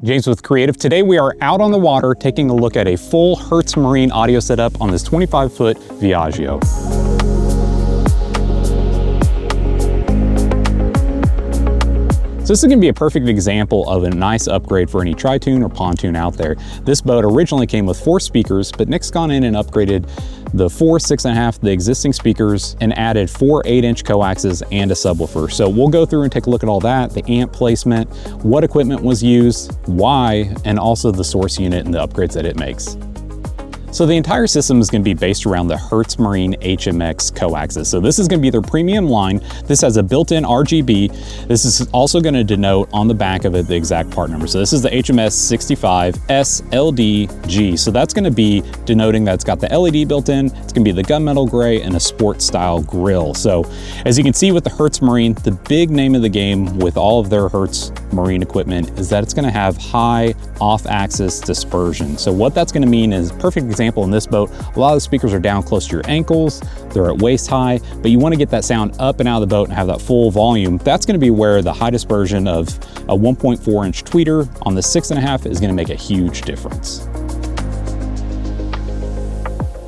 James with Creative. Today we are out on the water taking a look at a full Hertz Marine audio setup on this 25-foot Viaggio. So this is going to be a perfect example of a nice upgrade for any tri-tune or pontoon out there. This boat originally came with 4 speakers, but Nick's gone in and upgraded the 4 6.5, the existing speakers, and added 4 8-inch coaxes and a subwoofer. So we'll go through and take a look at all that, the amp placement, what equipment was used, why, and also the source unit and the upgrades that it makes. So the entire system is going to be based around the Hertz Marine HMX coaxes. So this is going to be their premium line. This has a built-in RGB. This is also going to denote on the back of it the exact part number. So this is the HMS 65 SLDG. So that's going to be denoting that it's got the LED built in. It's going to be the gunmetal gray and a sport style grille. So as you can see with the Hertz Marine, the big name of the game with all of their Hertz Marine equipment is that it's going to have high off-axis dispersion. So what that's going to mean is, perfect example in this boat, a lot of the speakers are down close to your ankles, they're at waist high, but you want to get that sound up and out of the boat and have that full volume. That's going to be where the high dispersion of a 1.4-inch tweeter on the 6.5 is going to make a huge difference.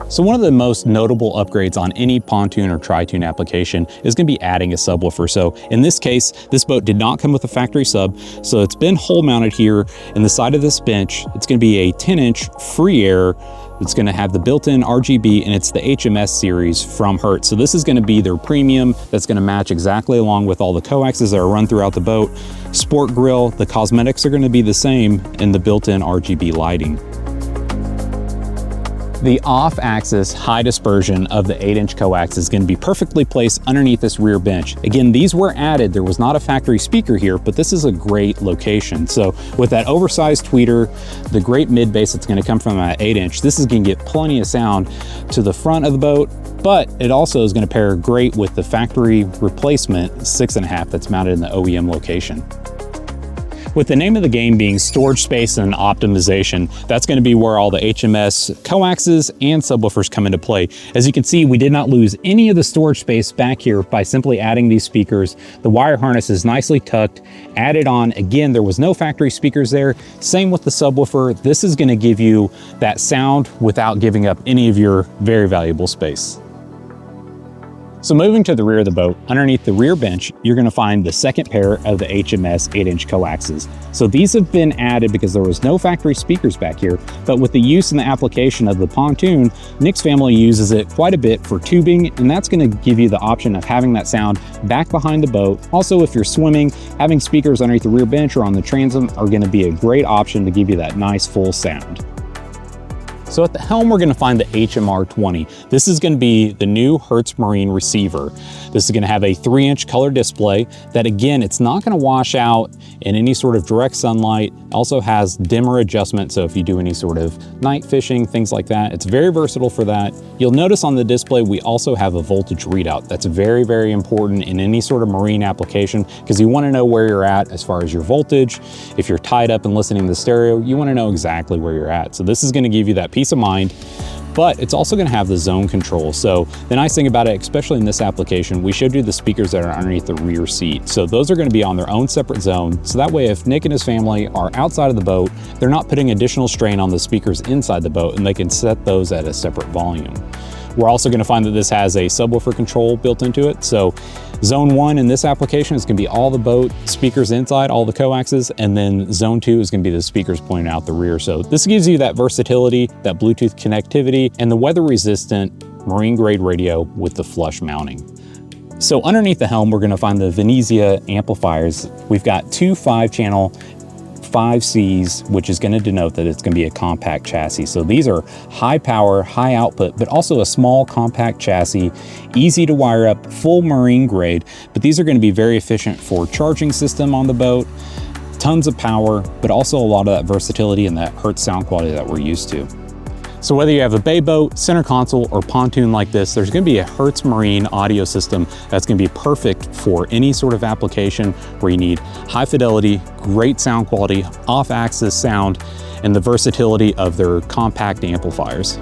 So one of the most notable upgrades on any pontoon or tri-tune application is going to be adding a subwoofer. So in this case, this boat did not come with a factory sub, so it's been hole mounted here in the side of this bench. It's going to be a 10-inch free air. It's going to have the built-in RGB, and it's the HMS series from Hertz. So this is going to be their premium that's going to match exactly along with all the coaxes that are run throughout the boat. Sport grille, the cosmetics are going to be the same, and the built-in RGB lighting. The off-axis high dispersion of the 8-inch coax is going to be perfectly placed underneath this rear bench. Again, these were added. There was not a factory speaker here, but this is a great location. So with that oversized tweeter, the great mid bass that's going to come from that 8-inch, this is going to get plenty of sound to the front of the boat, but it also is going to pair great with the factory replacement 6.5 that's mounted in the OEM location. With the name of the game being storage space and optimization, that's going to be where all the HMS coaxes and subwoofers come into play. As you can see, we did not lose any of the storage space back here by simply adding these speakers. The wire harness is nicely tucked, added on. Again, there was no factory speakers there. Same with the subwoofer. This is going to give you that sound without giving up any of your very valuable space. So moving to the rear of the boat, underneath the rear bench, you're going to find the second pair of the HMS 8-inch coaxes. So these have been added because there was no factory speakers back here, but with the use and the application of the pontoon, Nick's family uses it quite a bit for tubing, and that's going to give you the option of having that sound back behind the boat. Also, if you're swimming, having speakers underneath the rear bench or on the transom are going to be a great option to give you that nice full sound. So at the helm, we're going to find the HMR20. This is going to be the new Hertz Marine receiver. This is going to have a 3-inch color display that, again, it's not going to wash out in any sort of direct sunlight. It also has dimmer adjustment, so if you do any sort of night fishing, things like that, it's very versatile for that. You'll notice on the display we also have a voltage readout. That's very, very important in any sort of marine application because you want to know where you're at as far as your voltage. If you're tied up and listening to the stereo, you want to know exactly where you're at. So this is going to give you that peace of mind, but it's also going to have the zone control. So the nice thing about it, especially in this application, we showed you the speakers that are underneath the rear seat. So those are going to be on their own separate zone. So that way, if Nick and his family are outside of the boat, they're not putting additional strain on the speakers inside the boat, and they can set those at a separate volume. We're also going to find that this has a subwoofer control built into it. So zone 1 in this application is going to be all the boat speakers inside, all the coaxes, and then zone 2 is going to be the speakers pointing out the rear. So this gives you that versatility, that Bluetooth connectivity, and the weather-resistant marine-grade radio with the flush mounting. So underneath the helm, we're going to find the Viaggio amplifiers. We've got 2 5-channel 5Cs, which is going to denote that it's going to be a compact chassis. So these are high power, high output, but also a small compact chassis, easy to wire up, full marine grade, but these are going to be very efficient for charging system on the boat, tons of power, but also a lot of that versatility and that Hertz sound quality that we're used to. So whether you have a bay boat, center console, or pontoon like this, there's going to be a Hertz Marine audio system that's going to be perfect for any sort of application where you need high fidelity, great sound quality, off-axis sound, and the versatility of their compact amplifiers.